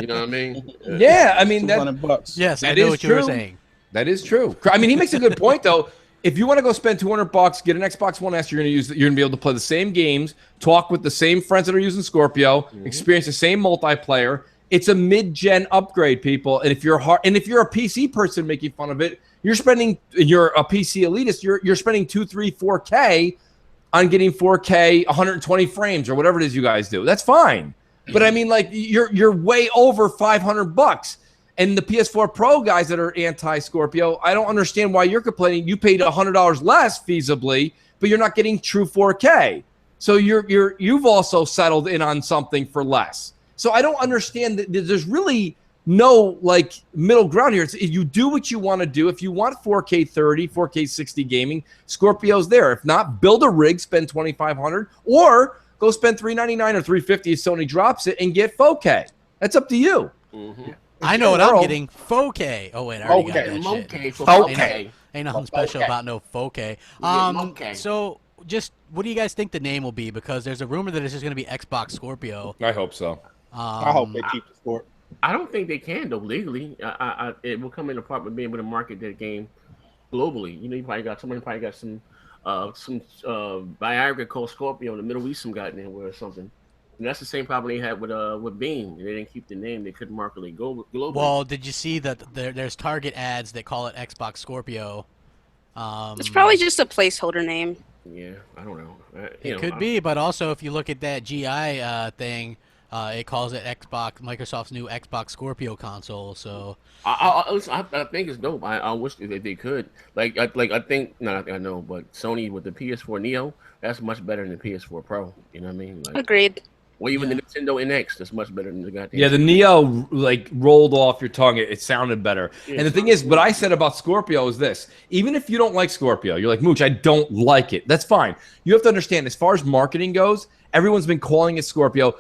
You know what I mean? Yeah, I mean $200. Yes, I know what you were saying. That is true. I mean, he makes a good point though. If you want to go spend $200, get an Xbox One S, you're going to be able to play the same games, talk with the same friends that are using Scorpio, experience the same multiplayer. It's a mid-gen upgrade, people. And if you're a PC person making fun of it, you're a PC elitist, you're spending 2, 3, 4K on getting 4K, 120 frames or whatever it is you guys do. That's fine. But I mean, like you're way over $500. And the PS4 Pro guys that are anti-Scorpio, I don't understand why you're complaining. You paid $100 less feasibly, but you're not getting true 4K. So you've also settled in on something for less. So I don't understand that there's really no like middle ground here. You do what you want to do. If you want 4K 30, 4K 60 gaming, Scorpio's there. If not, build a rig, spend $2,500, or go spend $399 or $350 if Sony drops it and get 4K. That's up to you. Mm-hmm. I know what I'm getting. 4K. Oh wait, I already got that shit. Okay. Ain't nothing special about no 4K. So just what do you guys think the name will be? Because there's a rumor that it's just going to be Xbox Scorpio. I hope so. I hope they keep the sport. I don't think they can though legally. It will come in apart with being able to market that game globally. You know, you probably got some Viagra called Scorpio in the Middle East, some goddamn or something. And that's the same problem they had with Beam. They didn't keep the name. They couldn't market it globally. Well, did you see that there's Target ads that call it Xbox Scorpio? It's probably just a placeholder name. Yeah, I don't know. It could be, but also if you look at that GI thing, it calls it Microsoft's new Xbox Scorpio console. So I think it's dope. I wish that they could. I think I know, but Sony with the PS4 Neo, that's much better than the PS4 Pro. You know what I mean? Agreed. Or even the Nintendo NX, that's much better than the goddamn. Yeah, the Neo rolled off your tongue. It sounded better. Yeah, and the thing is, what I said about Scorpio is this: even if you don't like Scorpio, you're like, Mooch, I don't like it. That's fine. You have to understand, as far as marketing goes, everyone's been calling it Scorpio.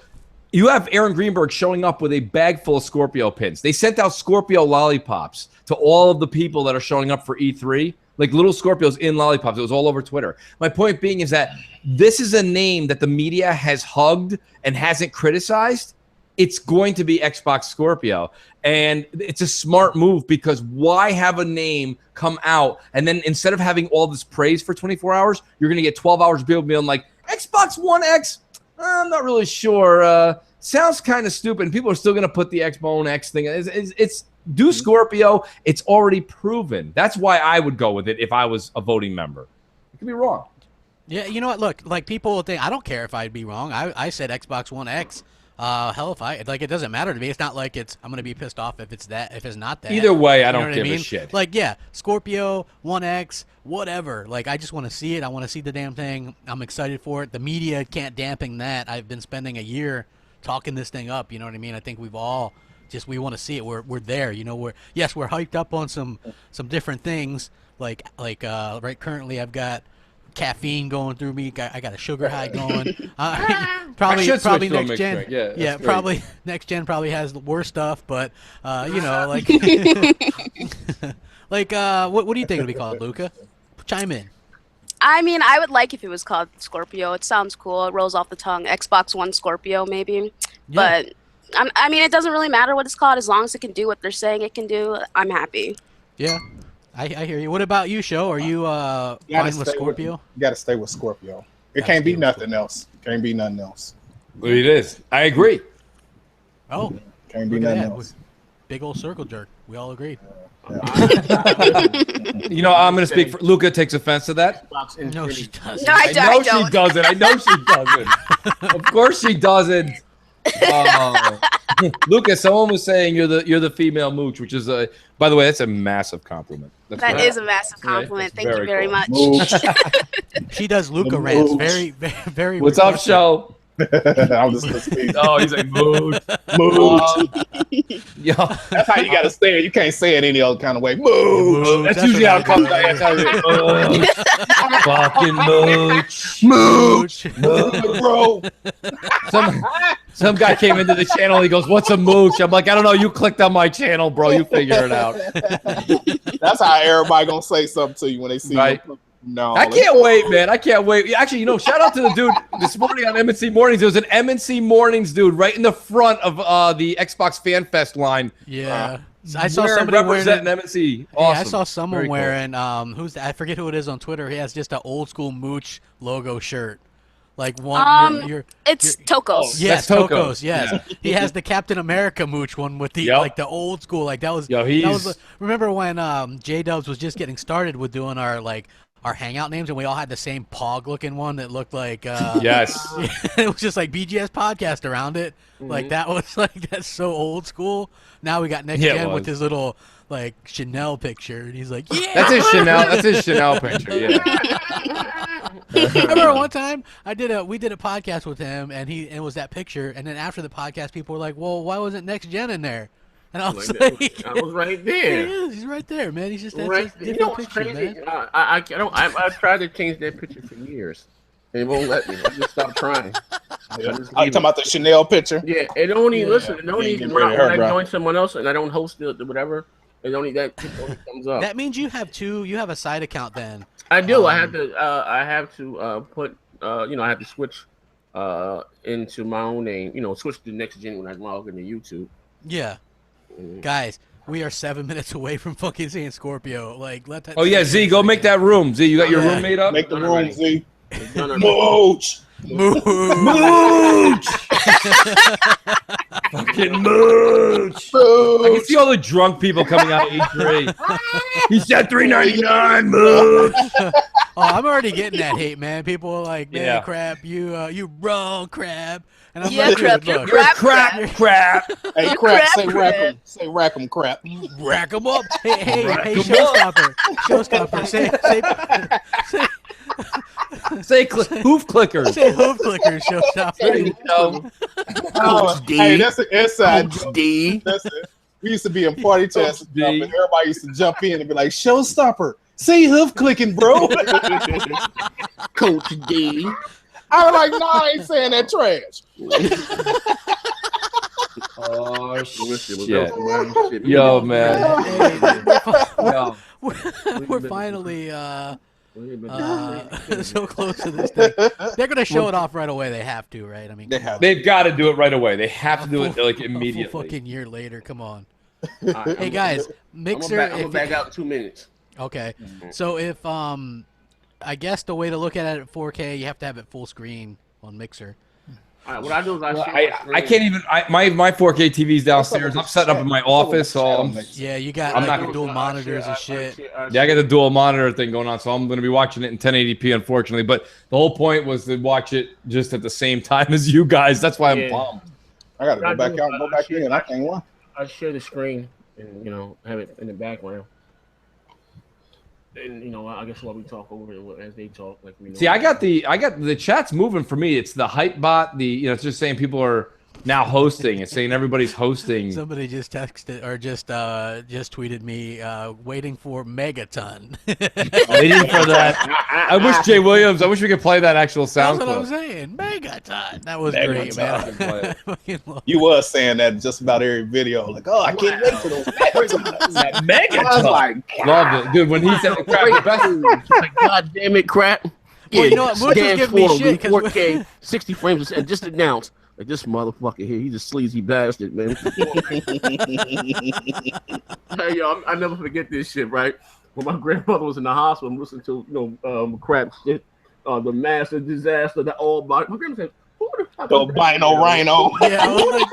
You have Aaron Greenberg showing up with a bag full of Scorpio pins. They sent out Scorpio lollipops to all of the people that are showing up for E3. Like little Scorpios in lollipops. It was all over Twitter. My point being is that this is a name that the media has hugged and hasn't criticized. It's going to be Xbox Scorpio. And it's a smart move because why have a name come out and then instead of having all this praise for 24 hours, you're going to get 12 hours of people being like, Xbox One X? I'm not really sure. Sounds kind of stupid. And people are still going to put the Xbone X thing. It's do Scorpio. It's already proven. That's why I would go with it if I was a voting member. It could be wrong. Yeah, you know what? Look, like people will think I don't care if I'd be wrong. I said Xbox One X. Hell, if it doesn't matter to me. It's not like I'm gonna be pissed off if it's not that. Either way, I don't give a shit. Like, yeah, Scorpio, One X, whatever. Like, I just want to see it. I want to see the damn thing. I'm excited for it. The media can't dampen that. I've been spending a year talking this thing up. You know what I mean? I think we've all we want to see it. We're there. You know, we're hyped up on some different things. Like right currently I've got caffeine going through me. I got a sugar high going. Probably next gen. Yeah, probably next gen probably has the worst stuff. But you know, like what do you think it'll be called, Luca? Chime in. I mean, I would like if it was called Scorpio. It sounds cool. It rolls off the tongue. Xbox One Scorpio, maybe. Yeah. But I mean, it doesn't really matter what it's called as long as it can do what they're saying it can do. I'm happy. Yeah, I hear you. What about you, Show? Are you fine with Scorpio? You got to stay with Scorpio. It can't be nothing else. Can't be nothing else. It is. I agree. Oh, can't be nothing else. Big old circle jerk. We all agree. You know, I'm going to speak for Luca. Takes offense to that. No, she doesn't. No, I know don't. She doesn't. I know she doesn't. Of course she doesn't. Lucas, someone was saying you're the female mooch, which is by the way, that's a massive compliment. That is a massive compliment. Thank you very much. She does Luca rants very, very, very. What's up, Show? I'm just listening. Oh, he's like mooch. Yo, that's how you gotta say it. You can't say it any other kind of way. Mooch. That's usually how it comes out. Fucking mooch. Bro. Some guy came into the channel. He goes, "What's a mooch?" I'm like, "I don't know. You clicked on my channel, bro. You figure it out." That's how everybody gonna say something to you when they see you. No, I can't wait, man. I can't wait. Actually, you know, shout out to the dude this morning on MNC Mornings. There was an MNC Mornings dude right in the front of the Xbox Fan Fest line. Yeah. I saw somebody representing MNC. Awesome. Yeah, I saw someone wearing who's I forget who it is on Twitter. He has just an old school mooch logo shirt. Like one it's Tokos. Yes, Tokos. Yes. Yeah. He has the Captain America mooch one with the like the old school that was remember when J-Dubs was just getting started with doing our hangout names, and we all had the same pog looking one that looked like yes. It was just like BGS podcast around it. Mm-hmm. Like that was that's so old school. Now we got Next Gen with his little like Chanel picture, and he's like, yeah. That's his Chanel picture. Yeah. I remember one time we did a podcast with him, and it was that picture, and then after the podcast, people were like, well, why wasn't Next Gen in there? And I was like, I was right there. He is. He's right there, man. He's just that's Right. just a You know different what's picture, crazy? man. I've tried to change that picture for years. They won't let me. I just stopped trying. You talking about the Chanel picture? Yeah, it only listen. It only when I join someone else and I don't host it or whatever. It only that only comes up. That means you have a side account then. I do. I have to put. I have to switch into my own name. Switch to next gen when I log into YouTube. Yeah, guys, we are 7 minutes away from fucking seeing Scorpio. Like, let that. Oh yeah, Z, go make that room. Z, you got your room made up. Make the room, Z. Mooch. Fucking mooch. I can see all the drunk people coming out E3. He said $3.99. Mooch. Oh, I'm already getting that hate, man. People are like, man, crap, you wrong, crap. And I'm like, crap, look, You're crap. Hey, crap, say rack 'em. Say rack 'em, crap. Rack 'em up. Hey, Rack 'em Showstopper. Say hoof clickers. Say hoof clickers, Showstopper. Hey, that's an inside Coach joke. D. That's it. We used to be in party chats and stuff, D. and everybody used to jump in and be like, "Showstopper, say hoof clicking, bro." Coach D. I was like, "No, I ain't saying that trash." Oh Shit. Yo, man. Yo. We're finally so close to this thing. They're gonna show it off right away. They have to, right? I mean, They've got to do it right away. They have to do it like a immediately. full fucking year later. Come on. Right, Hey guys, Mixer. I'm gonna back out in 2 minutes. Okay, so if I guess the way to look at it at 4K, you have to have it full screen on Mixer. All right, what I do is I can't even. My 4K TV's downstairs. I'm setting up in my office, so Yeah, you got I'm like not- dual monitors and shit. yeah, I got the dual monitor thing going on, so I'm going to be watching it in 1080p, unfortunately. But the whole point was to watch it just at the same time as you guys. That's why I'm pumped. I gotta go back out and go back in. I can't watch. I share the screen and have it in the background. And I guess while we talk over it as they talk, like we know. See, I got the chat's moving for me. It's the hype bot. It's just saying people are now hosting. It's saying everybody's hosting. Somebody just texted or just tweeted me, waiting for Megaton. Waiting for that. I wish Jay Williams. I wish we could play that actual sound That's what I'm clip. saying. Megaton. That was great, man. You was saying that in just about every video. Like, oh, I can't wait for those Megatons. That I was Megaton. like, Loved it, dude. When he said crap, best. Like, God damn it, crap. Well, you know what? Mooch was giving me shit 'cause 4K, 60 frames, and just announced. Like, this motherfucker here, he's a sleazy bastard, man. Hey, yo, I never forget this shit, right? When my grandmother was in the hospital, I'm listening to crap shit, the master disaster, the all body. My grandma said, "Who the fuck?" the Bino Rhino. Yeah, I was like,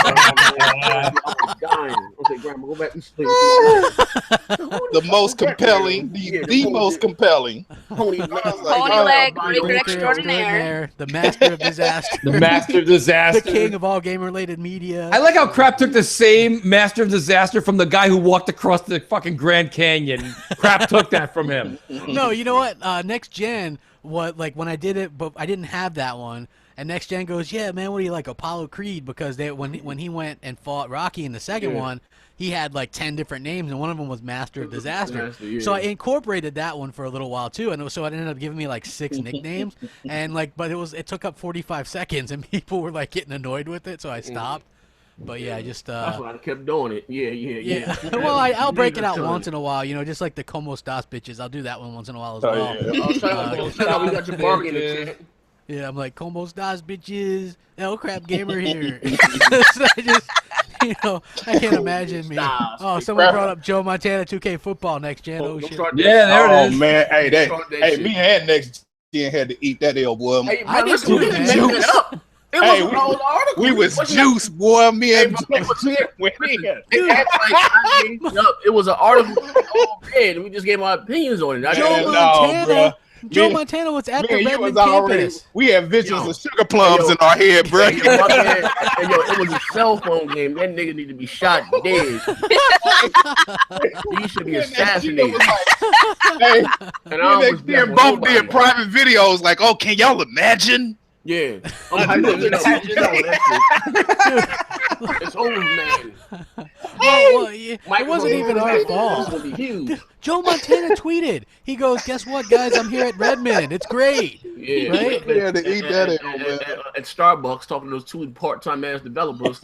I was dying. Okay, grandma, go back and sleep. The most compelling, the most compelling. Pony leg, breaker extraordinaire. the master of disaster. The master of disaster. The king of all game-related media. I like how Crap took the same master of disaster from the guy who walked across the fucking Grand Canyon. Crap took that from him. No, you know what? Next Gen, when I did it, but I didn't have that one. And Next Gen goes, yeah, man, what do you like, Apollo Creed? Because when he went and fought Rocky in the second one, he had like 10 different names, and one of them was Master of Disaster. So I incorporated that one for a little while too, and so it ended up giving me like 6 nicknames. And but it took up 45 seconds, and people were like getting annoyed with it, so I stopped. But yeah, I just that's why I kept doing it. Yeah. Well, I'll break it out once in a while, just like the Como Das bitches. I'll do that one once in a while as well. We got your bargain in the chat. Yeah, I'm like, Como Das bitches, El Crap Gamer here. So I just, I can't imagine me. Someone brought up Joe Montana 2K football Next Gen. Oh, shit. Yeah, there it is. Oh, man. Hey, me and Next Gen had to eat that L, boy. Hey, I did too, man. Juice. It was an old article. We was juice, boy. Me and it was an article read, and we just gave our opinions on it. Joe Montana was at the Redmond campus. We had visions of sugar plums in our head, bro. It was a cell phone game. That nigga need to be shot dead. He should be assassinated. And both did private videos like, oh, can y'all imagine Yeah. It's over, man. It wasn't even our fault. Joe Montana tweeted. He goes, "Guess what, guys? I'm here at Redmond. It's great." Yeah, right. Yeah, to eat that at Starbucks, talking to those two part-time ass developers.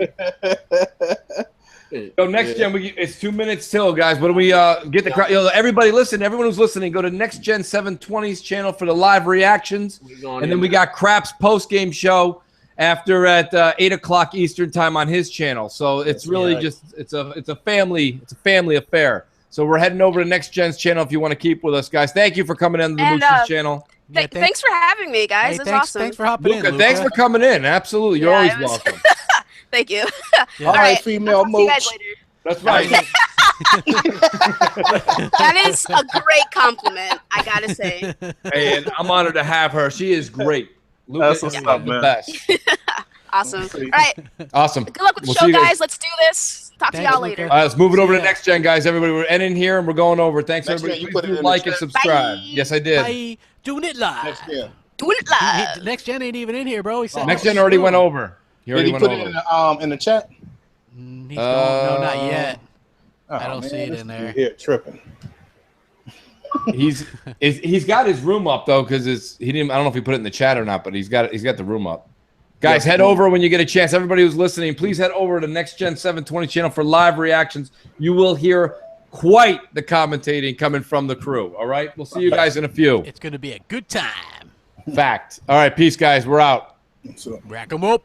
So next gen, it's 2 minutes till, guys. What do we get the crowd? Everybody listen. Everyone who's listening, go to Next Gen 720's channel for the live reactions, and then we got Craps post game show after at 8 o'clock Eastern time on his channel. So it's really just it's a family affair. So we're heading over to Next Gen's channel if you want to keep with us, guys. Thank you for coming in the Lucha's channel. Thanks for having me, guys. It's awesome. Thanks for hopping in, Luca. Thanks for coming in. Absolutely, you're always welcome. Thank you. All right, female I'll see you guys mooch. later. That's right. That is a great compliment, I gotta say. And I'm honored to have her. She is great. Luca is the best. Awesome. All right. Awesome. Good luck with the show, guys. Let's do this. Talk to y'all later. Let's move it over to Next Gen, guys. Everybody, we're ending here and we're going over. Thanks, everybody. You put it in like and subscribe. Bye. Yes, I did. Bye. Doing it live. Next gen. Doing it live. Next Gen ain't even in here, bro. He said Next Gen already went over. He already went put over. it in the chat? He's no, not yet. I don't see it in there. Here, tripping. He's got his room up though, because he didn't. I don't know if he put it in the chat or not, but he's got the room up. Guys, head over when you get a chance. Everybody who's listening, please head over to Next Gen 720 channel for live reactions. You will hear quite the commentating coming from the crew. All right, we'll see you guys in a few. It's gonna be a good time. Fact. All right, peace, guys. We're out. Rack 'em up.